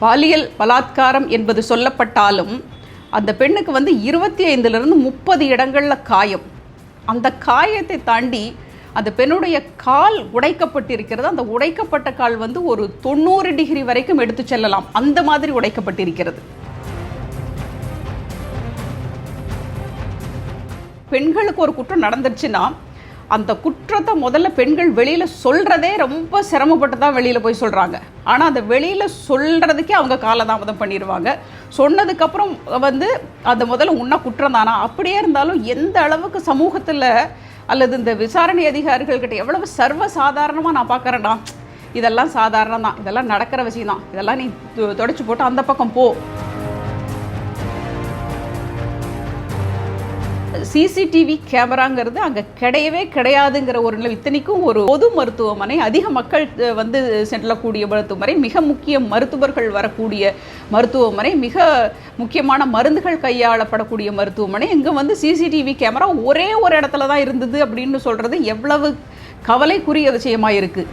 பாலியல் பலாத்காரம் என்பது சொல்லப்பட்டாலும் அந்த பெண்ணுக்கு 25லிருந்து 30 இடங்களில் காயம். அந்த காயத்தை தாண்டி அந்த பெண்ணுடைய கால் உடைக்கப்பட்டிருக்கிறது. அந்த உடைக்கப்பட்ட கால் ஒரு 90 டிகிரி வரைக்கும் எடுத்து செல்லலாம், அந்த மாதிரி உடைக்கப்பட்டிருக்கிறது. பெண்களுக்கு ஒரு குற்றம் நடந்துருச்சுன்னா அந்த குற்றத்தை முதல்ல பெண்கள் வெளியில் சொல்கிறதே ரொம்ப சிரமப்பட்டு தான் வெளியில் போய் சொல்கிறாங்க. ஆனால் அந்த வெளியில் சொல்கிறதுக்கே அவங்க காலதாமதம் பண்ணிடுவாங்க. சொன்னதுக்கப்புறம் அந்த முதல்ல உன்ன குற்றம் தானா, அப்படியே இருந்தாலும் எந்த அளவுக்கு சமூகத்தில் அல்லது இந்த விசாரணை அதிகாரிகள்கிட்ட எவ்வளவு சர்வசாதாரணமாக நான் பார்க்குறேன்னா, இதெல்லாம் சாதாரணம் தான், இதெல்லாம் நடக்கிற விஷயம் தான், இதெல்லாம் நீ தொடச்சி போட்டு அந்த பக்கம் போ. சிசிடிவி கேமராங்கிறது அங்கே கிடையவே கிடையாதுங்கிற ஒரு நிலை. இத்தனைக்கும் ஒரு பொது மருத்துவமனை, அதிக மக்கள் செல்லக்கூடிய மருத்துவமனை, மிக முக்கிய மருத்துவர்கள் வரக்கூடிய மருத்துவமனை, மிக முக்கியமான மருந்துகள் கையாளப்படக்கூடிய மருத்துவமனை. இங்கே சிசிடிவி கேமரா ஒரே ஒரு இடத்துல தான் இருந்தது அப்படின்னு சொல்கிறது எவ்வளவு கவலைக்குரிய விஷயமாக இருக்குது.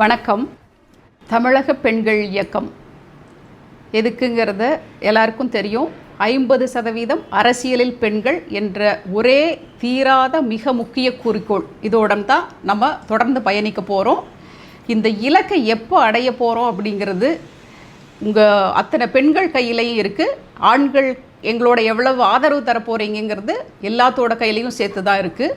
வணக்கம். தமிழக பெண்கள் இயக்கம் எதுக்குங்கிறத எல்லாருக்கும் தெரியும். 50% அரசியலில் பெண்கள் என்ற ஒரே தீராத மிக முக்கிய குறிக்கோள், இதோட தான் நம்ம தொடர்ந்து பயணிக்க போகிறோம். இந்த இலக்கை எப்போ அடைய போகிறோம் அப்படிங்கிறது உங்கள் அத்தனை பெண்கள் கையிலையும் இருக்குது. ஆண்கள் எங்களோட எவ்வளவு ஆதரவு தர போகிறீங்கிறது எல்லாத்தோட கையிலையும் சேர்த்து தான் இருக்குது.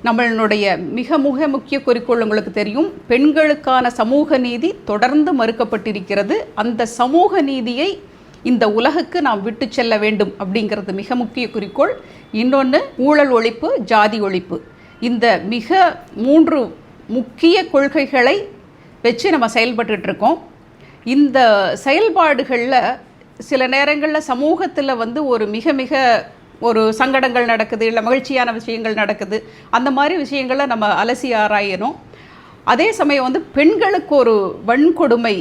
நம்மளுடைய மிக முக்கிய குறிக்கோள் உங்களுக்கு தெரியும். பெண்களுக்கான சமூக நீதி தொடர்ந்து மறுக்கப்பட்டிருக்கிறது. அந்த சமூக நீதியை இந்த உலகுக்கு நாம் விட்டு செல்ல வேண்டும் அப்படிங்கிறது மிக முக்கிய குறிக்கோள். இன்னொன்று ஊழல் ஒழிப்பு, ஜாதி ஒழிப்பு. இந்த மிக 3 முக்கிய கொள்கைகளை வச்சு நம்ம செயல்பட்டு இருக்கோம். இந்த செயல்பாடுகளில் சில நேரங்களில் சமூகத்தில் ஒரு மிக ஒரு சங்கடங்கள் நடக்குது, இல்லை மகிழ்ச்சியான விஷயங்கள் நடக்குது. அந்த மாதிரி விஷயங்களை நம்ம அலசி ஆராயணும். அதே சமயம் பெண்களுக்கு ஒரு வன்கொடுமை,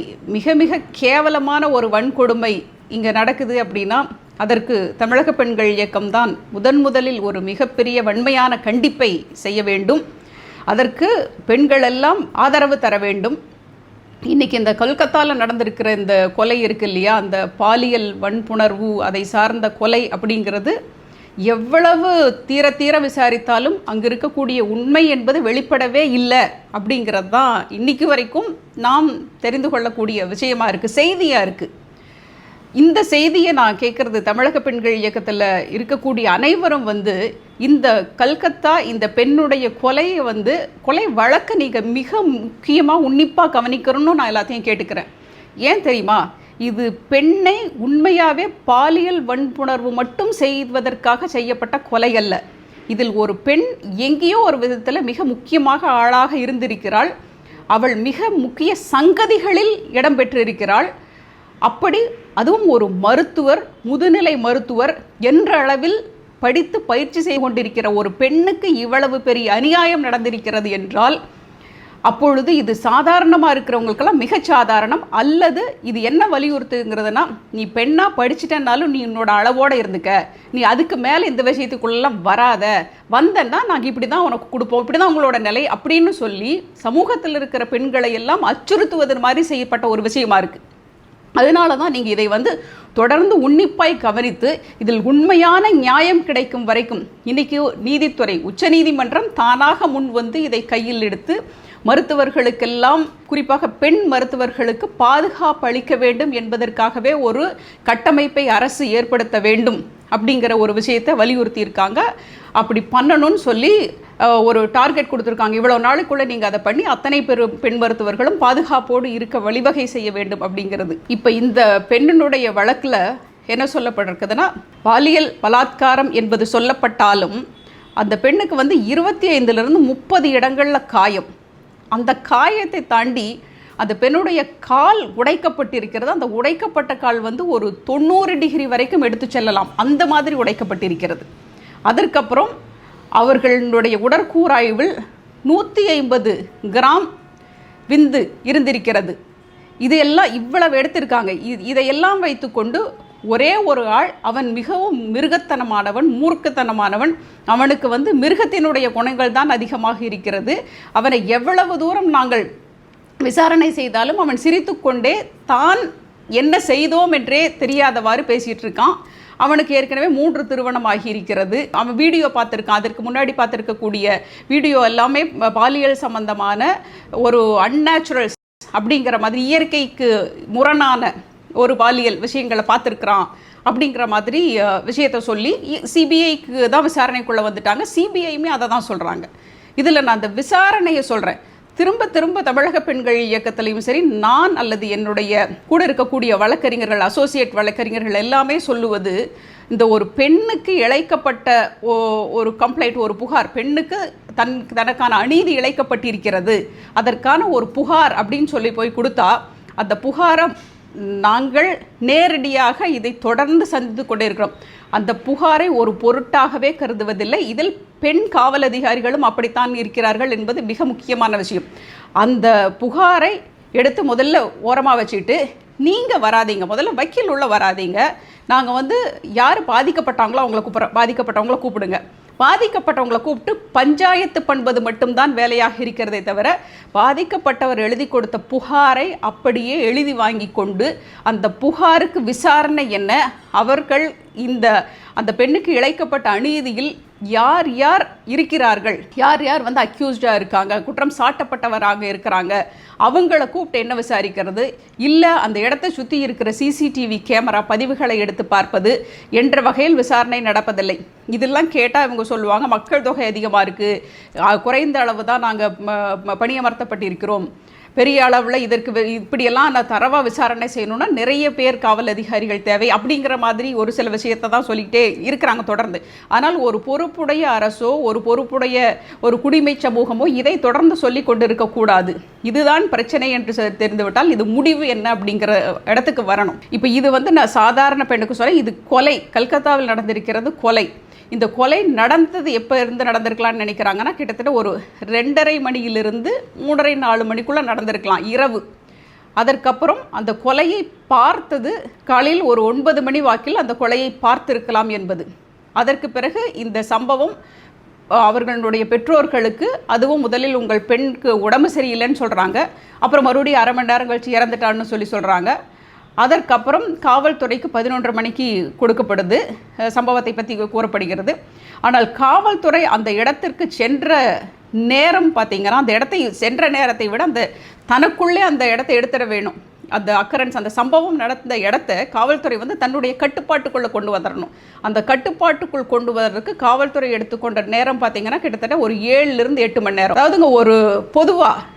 மிக கேவலமான ஒரு வன்கொடுமை இங்கே நடக்குது அப்படின்னா அதற்கு தமிழக பெண்கள் இயக்கம்தான் முதலில் ஒரு மிகப்பெரிய வன்மையான கண்டிப்பை செய்ய வேண்டும். அதற்கு பெண்கள் எல்லாம் ஆதரவு தர வேண்டும். இன்றைக்கி இந்த கொல்கத்தாவில் நடந்திருக்கிற இந்த கொலை இருக்கு இல்லையா, அந்த பாலியல் வன்புணர்வு அதை சார்ந்த கொலை அப்படிங்கிறது எவ்வளவு தீர விசாரித்தாலும் அங்கே இருக்கக்கூடிய உண்மை என்பது வெளிப்படவே இல்லை அப்படிங்கிறது தான் இன்றைக்கு வரைக்கும் நாம் தெரிந்து கொள்ளக்கூடிய விஷயமாக இருக்குது, செய்தியாக இருக்குது. இந்த செய்தியை நான் கேட்குறது, தமிழக பெண்கள் இயக்கத்தில் இருக்கக்கூடிய அனைவரும் இந்த கல்கத்தா இந்த பெண்ணுடைய கொலையை கொலை வழக்கு நீங்கள் மிக முக்கியமாக உன்னிப்பாக கவனிக்கணும்னு நான் எல்லாத்தையும் கேட்டுக்கிறேன். ஏன் தெரியுமா? இது பெண்ணை உண்மையாகவே பாலியல் வன்புணர்வு மட்டும் செய்வதற்காக செய்யப்பட்ட கொலை அல்ல. இதில் ஒரு பெண் எங்கேயோ ஒரு விதத்தில் மிக முக்கியமாக ஆளாக இருந்திருக்கிறாள். அவள் மிக முக்கிய சங்கதிகளில் இடம்பெற்றிருக்கிறாள். அப்படி அதுவும் ஒரு மருத்துவர், முதுநிலை மருத்துவர் என்ற அளவில் படித்து பயிற்சி செய்து கொண்டிருக்கிற ஒரு பெண்ணுக்கு இவ்வளவு பெரிய அநியாயம் நடந்திருக்கிறது என்றால் அப்பொழுது இது சாதாரணமாக இருக்கிறவங்களுக்கெல்லாம் மிக சாதாரணம். அல்லது இது என்ன வலியுறுத்துங்கிறதுனா, நீ பெண்ணாக படிச்சுட்டனாலும் நீ உன்னோட அளவோடு இருந்துக்க, நீ அதுக்கு மேலே இந்த விஷயத்துக்குள்ளெல்லாம் வராத, வந்தன்னா நாங்கள் இப்படி தான் உனக்கு கொடுப்போம், இப்படி தான் உங்களோட நிலை அப்படின்னு சொல்லி சமூகத்தில் இருக்கிற பெண்களை எல்லாம் அச்சுறுத்துவது மாதிரி செய்யப்பட்ட ஒரு விஷயமா இருக்குது. அதனால தான் நீங்கள் இதை தொடர்ந்து உன்னிப்பாய் கவனித்து இதில் உண்மையான நியாயம் கிடைக்கும் வரைக்கும் இன்றைக்கி நீதித்துறை, உச்சநீதிமன்றம் தானாக முன் இதை கையில் எடுத்து மருத்துவர்களுக்கெல்லாம், குறிப்பாக பெண் மருத்துவர்களுக்கு பாதுகாப்பு அளிக்க வேண்டும் என்பதற்காகவே ஒரு கட்டமைப்பை அரசு ஏற்படுத்த வேண்டும் அப்படிங்கிற ஒரு விஷயத்தை வலியுறுத்தியிருக்காங்க. அப்படி பண்ணணும்னு சொல்லி ஒரு டார்கெட் கொடுத்துருக்காங்க. இவ்வளோ நாளுக்குள்ளே நீங்கள் அதை பண்ணி அத்தனை பெண் மருத்துவர்களும் பாதுகாப்போடு இருக்க வழிவகை செய்ய வேண்டும் அப்படிங்கிறது. இப்போ இந்த பெண்ணினுடைய வழக்கில் என்ன சொல்லப்பட்டிருக்குதுன்னா, பாலியல் பலாத்காரம் என்பது சொல்லப்பட்டாலும் அந்த பெண்ணுக்கு 25லிருந்து 30 இடங்களில் காயம். அந்த காயத்தை தாண்டி அந்த பெண்ணுடைய கால் உடைக்கப்பட்டிருக்கிறது. அந்த உடைக்கப்பட்ட கால் ஒரு 90 டிகிரி வரைக்கும் எடுத்து செல்லலாம், அந்த மாதிரி உடைக்கப்பட்டிருக்கிறது. அதற்கப்புறம் அவர்களுடைய உடற்கூறாய்வில் 150 கிராம் விந்து இருந்திருக்கிறது. இதையெல்லாம் இவ்வளவு எடுத்திருக்காங்க. இதையெல்லாம் வைத்துக்கொண்டு ஒரே ஒரு ஆள், அவன் மிகவும் மிருகத்தனமானவன், மூர்க்கத்தனமானவன். அவனுக்கு மிருகத்தினுடைய குணங்கள் தான் அதிகமாக இருக்கிறது. அவனை எவ்வளவு தூரம் நாங்கள் விசாரணை செய்தாலும் அவன் சிரித்து கொண்டே தான் என்ன செய்தோம் என்றே தெரியாதவாறு பேசிகிட்டு இருக்கான். அவனுக்கு ஏற்கனவே 3 திருமணம் ஆகியிருக்கிறது. அவன் வீடியோ பார்த்துருக்கான். அதற்கு முன்னாடி பார்த்துருக்கக்கூடிய வீடியோ எல்லாமே பாலியல் சம்பந்தமான ஒரு அன்நேச்சுரல் அப்படிங்கிற மாதிரி, இயற்கைக்கு முரணான ஒரு பாலியல் விஷயங்களை பார்த்துருக்குறான் அப்படிங்கிற மாதிரி விஷயத்தை சொல்லி சிபிஐக்கு தான் விசாரணைக்குள்ளே வந்துட்டாங்க. சிபிஐயுமே அதை தான் சொல்கிறாங்க. இதில் நான் அந்த விசாரணையை சொல்கிறேன். திரும்ப திரும்ப தமிழக பெண்கள் இயக்கத்திலையும் சரி, நான் அல்லது என்னுடைய கூட இருக்கக்கூடிய வழக்கறிஞர்கள், அசோசியேட் வழக்கறிஞர்கள் எல்லாமே சொல்லுவது, இந்த ஒரு பெண்ணுக்கு இழைக்கப்பட்ட ஒரு கம்ப்ளைண்ட், ஒரு புகார், பெண்ணுக்கு தனக்கான அநீதி இழைக்கப்பட்டிருக்கிறது, அதற்கான ஒரு புகார் அப்படின்னு சொல்லி போய் கொடுத்தா, அந்த புகாரை நாங்கள் நேரடியாக இதை தொடர்ந்து சந்தித்து கொண்டே இருக்கிறோம். அந்த புகாரை ஒரு பொருட்டாகவே கருதுவதில்லை. இதில் பெண் காவல் அதிகாரிகளும் அப்படித்தான் இருக்கிறார்கள் என்பது மிக முக்கியமான விஷயம். அந்த புகாரை எடுத்து முதல்ல ஓரமாக வச்சுட்டு, நீங்கள் வராதீங்க, முதல்ல வக்கீல் உள்ள வராதீங்க, நாங்கள் யார் பாதிக்கப்பட்டாங்களோ அவங்கள பாதிக்கப்பட்டவங்கள கூப்பிடுங்க, பாதிக்கப்பட்டவங்களை கூப்பிட்டு பஞ்சாயத்து பண்ணுவது மட்டும்தான் வேலையாக இருக்கிறதே தவிர, பாதிக்கப்பட்டவர் எழுதி கொடுத்த புகாரை அப்படியே எழுதி வாங்கி கொண்டு அந்த புகாருக்கு விசாரணை என்ன, அவர்கள் அந்த பெண்ணுக்கு இழைக்கப்பட்ட அநீதியில் யார் யார் இருக்கிறார்கள், யார் யார் அக்யூஸ்டாக இருக்காங்க, குற்றம் சாட்டப்பட்டவராக இருக்கிறாங்க, அவங்கள கூப்பிட்டு என்ன விசாரிக்கிறது, இல்லை அந்த இடத்தை சுற்றி இருக்கிற சிசிடிவி கேமரா பதிவுகளை எடுத்து பார்ப்பது என்ற வகையில் விசாரணை நடப்பதில்லை. இதெல்லாம் கேட்டால் இவங்க சொல்லுவாங்க, மக்கள் தொகை அதிகமாக இருக்குது, குறைந்த அளவு தான் நாங்கள் பணியமர்த்தப்பட்டிருக்கிறோம், பெரிய அளவில் இதற்கு இப்படியெல்லாம் நான் தரவாக விசாரணை செய்யணும்னா நிறைய பேர் காவல் அதிகாரிகள் தேவை அப்படிங்கிற மாதிரி ஒரு சில விஷயத்தை தான் சொல்லிக்கிட்டே இருக்கிறாங்க தொடர்ந்து. ஆனால் ஒரு பொறுப்புடைய அரசோ ஒரு பொறுப்புடைய ஒரு குடிமை சமூகமோ இதை தொடர்ந்து சொல்லி கொண்டு இருக்கக்கூடாது. இதுதான் பிரச்சனை என்று தெரிந்துவிட்டால் இது முடிவு என்ன அப்படிங்கிற இடத்துக்கு வரணும். இப்போ இது நான் சாதாரண பெண்ணுக்கு சொல்ல, இது கொலை, கல்கத்தாவில் நடந்திருக்கிறது கொலை. இந்த கொலை நடந்தது எப்போ இருந்து நடந்திருக்கலாம்னு நினைக்கிறாங்கன்னா, கிட்டத்தட்ட ஒரு 2:30 மணியிலிருந்து 3:30-4 மணிக்குள்ளே நடந்திருக்கலாம் இரவு. அதற்கப்புறம் அந்த கொலையை பார்த்தது காலையில் ஒரு 9 மணி வாக்கில் அந்த கொலையை பார்த்திருக்கலாம் என்பது. அதற்கு பிறகு இந்த சம்பவம் அவர்களுடைய பெற்றோர்களுக்கு, அதுவும் முதலில் உங்கள் பெண்ணுக்கு உடம்பு சரியில்லைன்னு சொல்கிறாங்க, அப்புறம் மறுபடியும் 1/2 மணி நேரம் கழிச்சு இறந்துட்டான்னு சொல்கிறாங்க. அதற்கப்புறம் காவல்துறைக்கு 11:30 மணிக்கு கொடுக்கப்படுது, சம்பவத்தை பற்றி கூறப்படுகிறது. ஆனால் காவல்துறை அந்த இடத்திற்கு சென்ற நேரம் பார்த்திங்கன்னா, அந்த இடத்தை சென்ற நேரத்தை விட தனக்குள்ளே அந்த இடத்தை எடுத்துட வேணும். அந்த அக்கரன்ஸ், அந்த சம்பவம் நடந்த இடத்த காவல்துறை தன்னுடைய கட்டுப்பாட்டுக்குள்ளே கொண்டு வந்துடணும். அந்த கட்டுப்பாட்டுக்குள் கொண்டு வர்றதுக்கு காவல்துறை எடுத்துக்கொண்ட நேரம் பார்த்திங்கன்னா கிட்டத்தட்ட ஒரு 7 to 8 மணி நேரம். அதாவதுங்க ஒரு பொதுவாக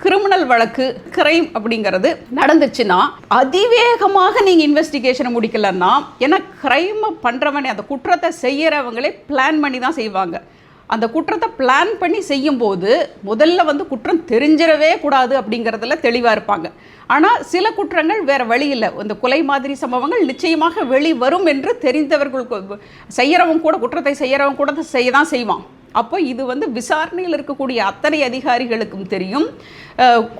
கிரிமினல் வழக்கு, கிரைம் அப்படிங்கிறது நடந்துச்சுன்னா அதிவேகமாக நீங்கள் இன்வெஸ்டிகேஷனை முடிக்கலன்னா, ஏன்னா கிரைமை பண்ணுறவனே, அந்த குற்றத்தை செய்கிறவங்களே பிளான் பண்ணி தான் செய்வாங்க. அந்த குற்றத்தை பிளான் பண்ணி செய்யும்போது முதல்ல குற்றம் தெரிஞ்சிடவே கூடாது அப்படிங்கிறதுல தெளிவாக இருப்பாங்க. ஆனால் சில குற்றங்கள் வேறு வழி இல்லை. இந்த கொலை மாதிரி சம்பவங்கள் நிச்சயமாக வெளி வரும் என்று தெரிந்தவர்கள் செய்கிறவங்க கூட, குற்றத்தை செய்கிறவங்க கூட செய்ய தான் செய்வான். அப்போ இது விசாரணையில் இருக்கக்கூடிய அத்தனை அதிகாரிகளுக்கும் தெரியும்.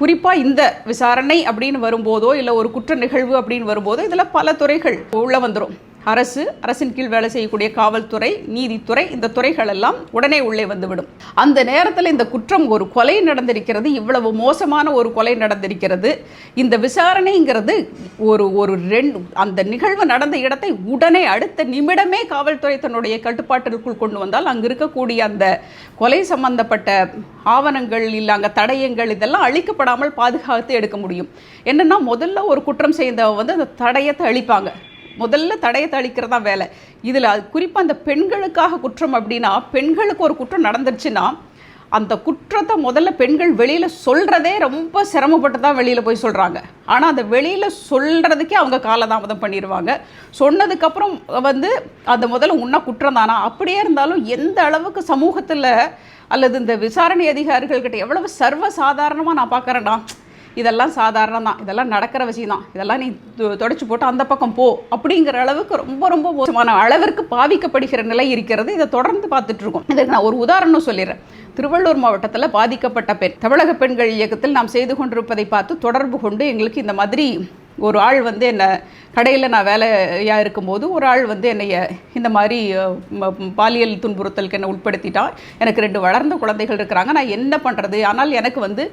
குறிப்பாக இந்த விசாரணை அப்படின்னு வரும்போதோ, இல்லை ஒரு குற்ற நிகழ்வு அப்படின்னு வரும்போதோ, இதில் பல துறைகள் உள்ளே வந்துடும். அரசின் கீழ் வேலை செய்யக்கூடிய காவல்துறை, நீதித்துறை, இந்த துறைகள் எல்லாம் உடனே உள்ளே வந்துவிடும். அந்த நேரத்தில் இந்த குற்றம், ஒரு கொலை நடந்திருக்கிறது, இவ்வளவு மோசமான ஒரு கொலை நடந்திருக்கிறது, இந்த விசாரணைங்கிறது அந்த நிகழ்வு நடந்த இடத்தை உடனே அடுத்த நிமிடமே காவல்துறை தன்னுடைய கட்டுப்பாட்டிற்குள் கொண்டு வந்தால் அங்கு இருக்கக்கூடிய அந்த கொலை சம்பந்தப்பட்ட ஆவணங்கள் இல்லை, அங்கே தடயங்கள், இதெல்லாம் அழிக்கப்படாமல் பாதுகாத்து எடுக்க முடியும். என்னென்னா, முதல்ல ஒரு குற்றம் செய்தவங்க அந்த தடயத்தை அழிப்பாங்க. முதல்ல தடயத்தை அழிக்கிறதா வேலை. இதில் குறிப்பாக அந்த பெண்களுக்காக குற்றம் அப்படின்னா, பெண்களுக்கு ஒரு குற்றம் நடந்துருச்சுன்னா அந்த குற்றத்தை முதல்ல பெண்கள் வெளியில் சொல்கிறதே ரொம்ப சிரமப்பட்டு தான் வெளியில் போய் சொல்கிறாங்க. ஆனால் அந்த வெளியில் சொல்கிறதுக்கே அவங்க காலதாமதம் பண்ணிடுவாங்க. சொன்னதுக்கப்புறம் அந்த முதல்ல உன்ன குற்றம் தானா, அப்படியே இருந்தாலும் எந்த அளவுக்கு சமூகத்தில் அல்லது இந்த விசாரணை அதிகாரிகள்கிட்ட எவ்வளவு சர்வசாதாரணமாக நான் பார்க்குறேன்னா, இதெல்லாம் சாதாரணம் தான், இதெல்லாம் நடக்கிற விஷயம் தான், இதெல்லாம் நீ தொடச்சி போட்டு அந்த பக்கம் போ அப்படிங்கிற அளவுக்கு ரொம்ப ரொம்ப மோசமான அளவிற்கு பாதிக்கப்படுகிற நிலை இருக்கிறது. இதை தொடர்ந்து பார்த்துட்ருக்கோம். இதற்கு நான் ஒரு உதாரணம் சொல்லிடுறேன். திருவள்ளூர் மாவட்டத்தில் பாதிக்கப்பட்ட பெண் தமிழக பெண்கள் இயக்கத்தில் நாம் செய்து கொண்டிருப்பதை பார்த்து தொடர்பு கொண்டு எங்களுக்கு இந்த மாதிரி ஒரு ஆள் வந்து என்னை கடையில் நான் வேலையாக இருக்கும்போது ஒரு ஆள் வந்து என்னைய இந்த மாதிரி பாலியல் துன்புறுத்தலுக்கு என்னை உட்படுத்திட்டான். எனக்கு 2 வளர்ந்த குழந்தைகள் இருக்கிறாங்க, நான் என்ன பண்ணுறது? ஆனால் எனக்கு வந்து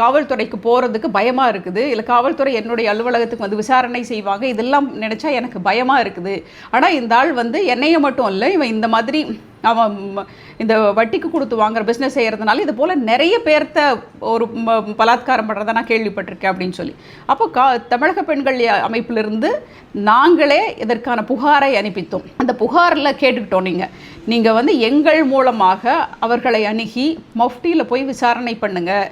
காவல்துறைக்கு போகிறதுக்கு பயமாக இருக்குது, இல்லை காவல்துறை என்னுடைய அலுவலகத்துக்கு வந்து விசாரணை செய்வாங்க, இதெல்லாம் நினச்சா எனக்கு பயமாக இருக்குது. ஆனால் இந்த ஆள் வந்து என்னைய மட்டும் இல்லை, இவன் இந்த மாதிரி அவன் இந்த வட்டிக்கு கொடுத்து வாங்குற பிஸ்னஸ் செய்கிறதுனால இது போல் நிறைய பேர்த்த ஒரு பலாத்காரம் பண்ணுறதை நான் கேள்விப்பட்டிருக்கேன் அப்படின்னு சொல்லி. அப்போ தமிழக பெண்கள் அமைப்பிலிருந்து நாங்களே இதற்கான புகாரை அனுப்பித்தோம். அந்த புகாரில் கேட்டுக்கிட்டோம், நீங்கள் வந்து எங்கள் மூலமாக அவர்களை அணுகி மஃப்டியில் போய் விசாரணை பண்ணுங்கள்,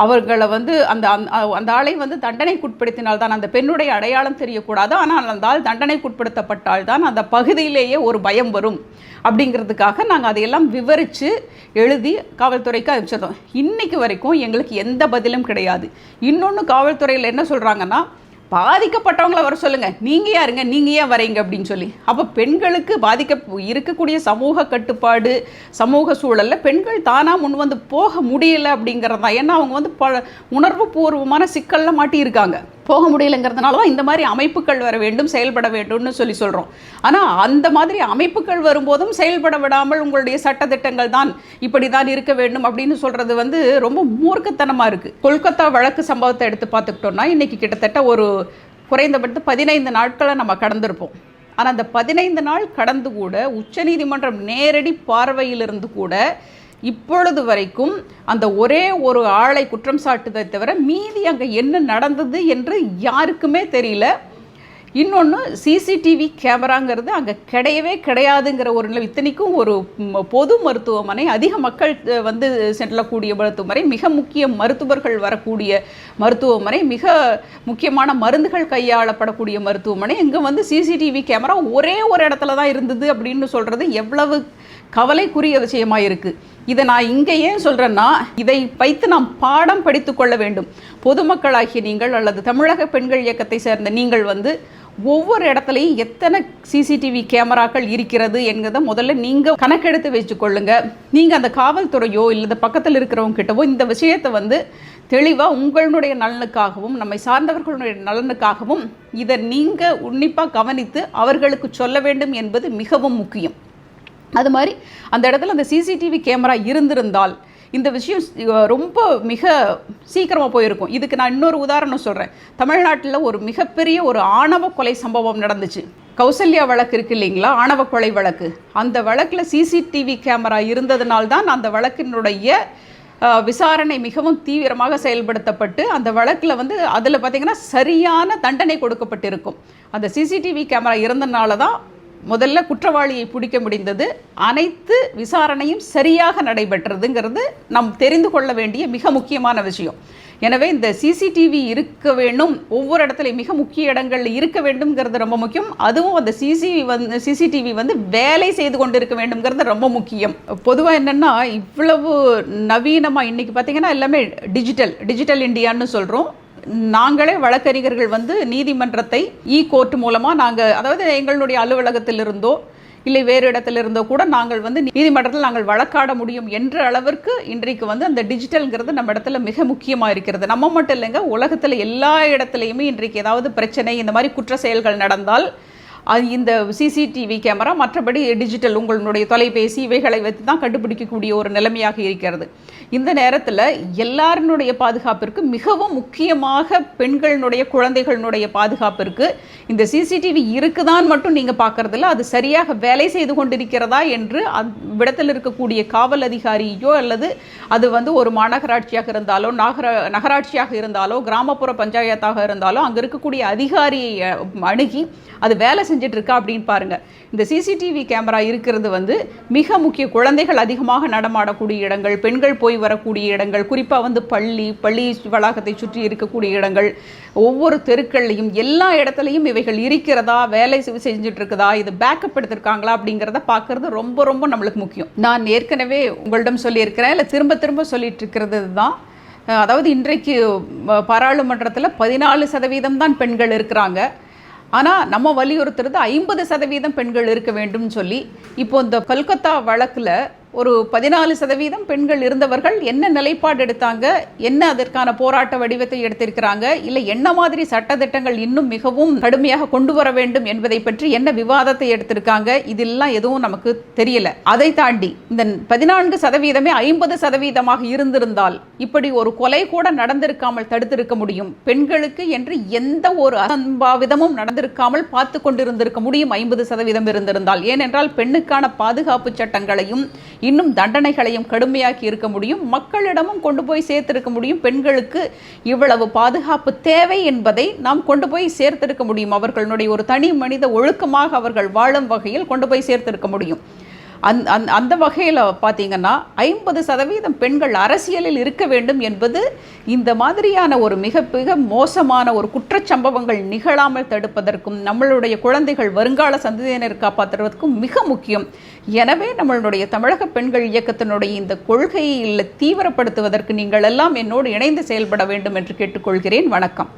அவர்களை வந்து அந்த ஆளை வந்து தண்டனைக்குட்படுத்தினால்தான், அந்த பெண்ணுடைய அடையாளம் தெரியக்கூடாது, ஆனால் அந்த ஆள் தண்டனைக்குட்படுத்தப்பட்டால்தான் அந்த பகுதியிலேயே ஒரு பயம் வரும் அப்படிங்கிறதுக்காக நாங்கள் அதையெல்லாம் விவரித்து எழுதி காவல்துறைக்கு அனுப்பிச்சிட்டோம். இன்றைக்கு வரைக்கும் எங்களுக்கு எந்த பதிலும் கிடையாது. இன்னொன்று காவல்துறையில் என்ன சொல்கிறாங்கன்னா, பாதிக்கப்பட்டவங்களை வர சொல்லுங்கள், நீங்கள் யாருங்க, நீங்கள் ஏன் வரீங்க அப்படின்னு சொல்லி. அப்போ பெண்களுக்கு இருக்கக்கூடிய சமூக கட்டுப்பாடு, சமூக சூழலில் பெண்கள் தானாக முன் வந்து போக முடியல அப்படிங்கிறது தான். ஏன்னா அவங்க வந்து உணர்வு பூர்வமான சிக்கலில் மாட்டியிருக்காங்க, போக முடியலைங்கிறதுனால தான் இந்த மாதிரி அமைப்புகள் வர வேண்டும், செயல்பட வேண்டும்னு சொல்லி சொல்கிறோம். ஆனால் அந்த மாதிரி அமைப்புகள் வரும்போதும் செயல்பட விடாமல் உங்களுடைய சட்டத்திட்டங்கள் தான் இப்படி தான் இருக்க வேண்டும் அப்படின்னு சொல்கிறது வந்து ரொம்ப மூர்க்கத்தனமாக இருக்குது. கொல்கத்தா வழக்கு சம்பவத்தை எடுத்து பார்த்துக்கிட்டோம்னா இன்றைக்கி கிட்டத்தட்ட ஒரு குறைந்தபட்சம் 15 நாட்களை நம்ம கடந்திருப்போம். ஆனால் அந்த 15 நாள் கடந்து கூட உச்சநீதிமன்றம் நேரடி பார்வையிலிருந்து கூட இப்பொழுது வரைக்கும் அந்த ஒரே ஒரு ஆளை குற்றம் சாட்டுதை தவிர மீதி அங்கே என்ன நடந்தது என்று யாருக்குமே தெரியல. இன்னொன்று, சிசிடிவி கேமராங்கிறது அங்கே கிடையவே கிடையாதுங்கிற ஒரு நிலை. இத்தனைக்கும் ஒரு பொது மருத்துவமனை, அதிக மக்கள் வந்து செல்லக்கூடிய மருத்துவமனை, மிக முக்கிய மருத்துவர்கள் வரக்கூடிய மருத்துவமனை, மிக முக்கியமான மருந்துகள் கையாளப்படக்கூடிய மருத்துவமனை, இங்கே வந்து சிசிடிவி கேமரா ஒரே ஒரு இடத்துல தான் இருந்தது அப்படின்னு சொல்கிறது எவ்வளவு கவலைக்குரிய விஷயமாக இருக்குது. இதை நான் இங்கே ஏன் சொல்கிறேன்னா, இதை வைத்து நாம் பாடம் படித்து கொள்ள வேண்டும். பொதுமக்களாகிய நீங்கள் அல்லது தமிழக பெண்கள் இயக்கத்தை சேர்ந்த நீங்கள் வந்து ஒவ்வொரு இடத்துலையும் எத்தனை சிசிடிவி கேமராக்கள் இருக்கிறது என்கிறத முதல்ல நீங்கள் கணக்கெடுத்து வச்சுக்கொள்ளுங்க. நீங்கள் அந்த காவல்துறையோ இல்லை பக்கத்தில் இருக்கிறவங்க கிட்டவோ இந்த விஷயத்தை வந்து தெளிவாக உங்களுடைய நலனுக்காகவும் நம்மை சார்ந்தவர்களுடைய நலனுக்காகவும் இதை நீங்கள் உன்னிப்பாக கவனித்து அவர்களுக்கு சொல்ல வேண்டும் என்பது மிகவும் முக்கியம். அது மாதிரி அந்த இடத்துல அந்த சிசிடிவி கேமரா இருந்திருந்தால் இந்த விஷயம் ரொம்ப மிக சீக்கிரமாக போயிருக்கும். இதுக்கு நான் இன்னொரு உதாரணம் சொல்கிறேன். தமிழ்நாட்டில் ஒரு மிகப்பெரிய ஒரு ஆணவ கொலை சம்பவம் நடந்துச்சு. கௌசல்யா வழக்கு இருக்குது இல்லைங்களா, ஆணவ கொலை வழக்கு. அந்த வழக்கில் சிசிடிவி கேமரா இருந்ததுனால்தான் அந்த வழக்கினுடைய விசாரணை மிகவும் தீவிரமாக செயல்படுத்தப்பட்டு அந்த வழக்கில் வந்து அதில் பார்த்திங்கன்னா சரியான தண்டனை கொடுக்கப்பட்டிருக்கும். அந்த சிசிடிவி கேமரா இருந்தனால தான் முதல்ல குற்றவாளியை பிடிக்க முடிந்தது, அனைத்து விசாரணையும் சரியாக நடைபெற்றதுங்கிறது நாம் தெரிந்து கொள்ள வேண்டிய மிக முக்கியமான விஷயம். எனவே இந்த சிசிடிவி இருக்க வேண்டும், ஒவ்வொரு இடத்துலையும் மிக முக்கிய இடங்களில் இருக்க வேண்டும்ங்கிறது ரொம்ப முக்கியம். அதுவும் அந்த சிசிடிவி வந்து வேலை செய்து கொண்டு இருக்க வேண்டும்ங்கிறது ரொம்ப முக்கியம். பொதுவாக என்னென்னா, இவ்வளவு நவீனமாக இன்றைக்கி பார்த்திங்கன்னா எல்லாமே டிஜிட்டல் இந்தியான்னு சொல்கிறோம். நாங்களே வழக்கறிஞர்கள் வந்து நீதிமன்றத்தை கோர்ட் மூலமாக நாங்கள், அதாவது எங்களுடைய அலுவலகத்தில் இருந்தோ இல்லை வேறு இடத்துல இருந்தோ கூட நாங்கள் வந்து நீதிமன்றத்தில் நாங்கள் வழக்காட முடியும் என்ற அளவிற்கு இன்றைக்கு வந்து அந்த டிஜிட்டல்ங்கிறது நம்ம இடத்துல மிக முக்கியமாக இருக்கிறது. நம்ம மட்டும் இல்லைங்க, உலகத்தில் எல்லா இடத்துலையுமே இன்றைக்கு ஏதாவது பிரச்சனை, இந்த மாதிரி குற்ற செயல்கள் நடந்தால் இந்த சிசிடிவி கேமரா, மற்றபடி டிஜிட்டல் உங்களுடைய தொலைபேசி இவைகளை வைத்து தான் கண்டுபிடிக்கக்கூடிய ஒரு நிலைமையாக இருக்கிறது. இந்த நேரத்தில் எல்லாருடைய பாதுகாப்பிற்கு, மிகவும் முக்கியமாக பெண்களுடைய குழந்தைகளுடைய பாதுகாப்பிற்கு இந்த சிசிடிவி இருக்குதான் மட்டும் நீங்கள் பார்க்குறதில்ல, அது சரியாக வேலை செய்து கொண்டிருக்கிறதா என்று அவ்விடத்தில் இருக்கக்கூடிய காவல் அதிகாரியோ அல்லது அது வந்து ஒரு மாநகராட்சியாக இருந்தாலோ நகராட்சியாக இருந்தாலோ கிராமப்புற பஞ்சாயத்தாக இருந்தாலோ அங்கே இருக்கக்கூடிய அதிகாரியை அணுகி அது வேலை செஞ்சுட்டு இருக்கா அப்படின்னு பாருங்கள். இந்த சிசிடிவி கேமரா இருக்கிறது வந்து மிக முக்கிய. குழந்தைகள் அதிகமாக நடமாடக்கூடிய இடங்கள், பெண்கள் போய் வரக்கூடிய இடங்கள், குறிப்பாக வந்து பள்ளி வளாகத்தை சுற்றி இருக்கக்கூடிய இடங்கள், ஒவ்வொரு தெருக்கள்லையும் எல்லா இடத்துலையும் இவைகள் இருக்கிறதா, வேலை செஞ்சுட்டு இருக்குதா, இது பேக்கப் எடுத்திருக்காங்களா அப்படிங்கிறத பார்க்கறது ரொம்ப ரொம்ப நம்மளுக்கு முக்கியம். நான் ஏற்கனவே உங்களிடம் சொல்லியிருக்கிறேன், இல்லை திரும்ப சொல்லிட்டு இருக்கிறது தான், அதாவது இன்றைக்கு பாராளுமன்றத்தில் 14% தான் பெண்கள் இருக்கிறாங்க. ஆனால் நம்ம வலியுறுத்துறது 50% பெண்கள் இருக்க வேண்டும் சொல்லி. இப்போ இந்த கொல்கத்தா வழக்கில் ஒரு 14% பெண்கள் இருந்தவர்கள் என்ன நிலைப்பாடு எடுத்தாங்க, என்ன அதற்கான போராட்ட வடிவத்தை எடுத்திருக்கிறாங்க, இல்லை என்ன மாதிரி சட்டத்திட்டங்கள் இன்னும் மிகவும் கடுமையாக கொண்டு வர வேண்டும் என்பதை பற்றி என்ன விவாதத்தை எடுத்திருக்காங்க, இதெல்லாம் எதுவும் நமக்கு தெரியல. அதை தாண்டி இந்த 14% 50% இருந்திருந்தால் இப்படி ஒரு கொலை கூட நடந்திருக்காமல் தடுத்திருக்க முடியும். பெண்களுக்கு என்று எந்த ஒரு அசம்பாவிதமும் நடந்திருக்காமல் பார்த்து கொண்டிருந்திருக்க முடியும் 50% இருந்திருந்தால். ஏனென்றால் பெண்ணுக்கான பாதுகாப்பு சட்டங்களையும் இன்னும் தண்டனைகளையும் கடுமையாக்கி இருக்க முடியும். மக்களிடமும் கொண்டு போய் சேர்த்திருக்க முடியும். பெண்களுக்கு இவ்வளவு பாதுகாப்பு தேவை என்பதை நாம் கொண்டு போய் சேர்த்திருக்க முடியும். அவர்களுடைய ஒரு தனி மனித ஒழுக்கமாக அவர்கள் வாழும் வகையில் கொண்டு போய் சேர்த்திருக்க முடியும். அந்த வகையில் பார்த்தீங்கன்னா 50% பெண்கள் அரசியலில் இருக்க வேண்டும் என்பது இந்த மாதிரியான ஒரு மிக மிக மோசமான ஒரு குற்றச்சம்பவங்கள் நிகழாமல் தடுப்பதற்கும் நம்மளுடைய குழந்தைகள் வருங்கால சந்ததியினர் காப்பாற்றுவதற்கும் மிக முக்கியம். எனவே நம்மளுடைய தமிழக பெண்கள் இயக்கத்தினுடைய இந்த கொள்கையை தீவிரப்படுத்துவதற்கு நீங்கள் எல்லாம் என்னோடு இணைந்து செயல்பட வேண்டும் என்று கேட்டுக்கொள்கிறேன். வணக்கம்.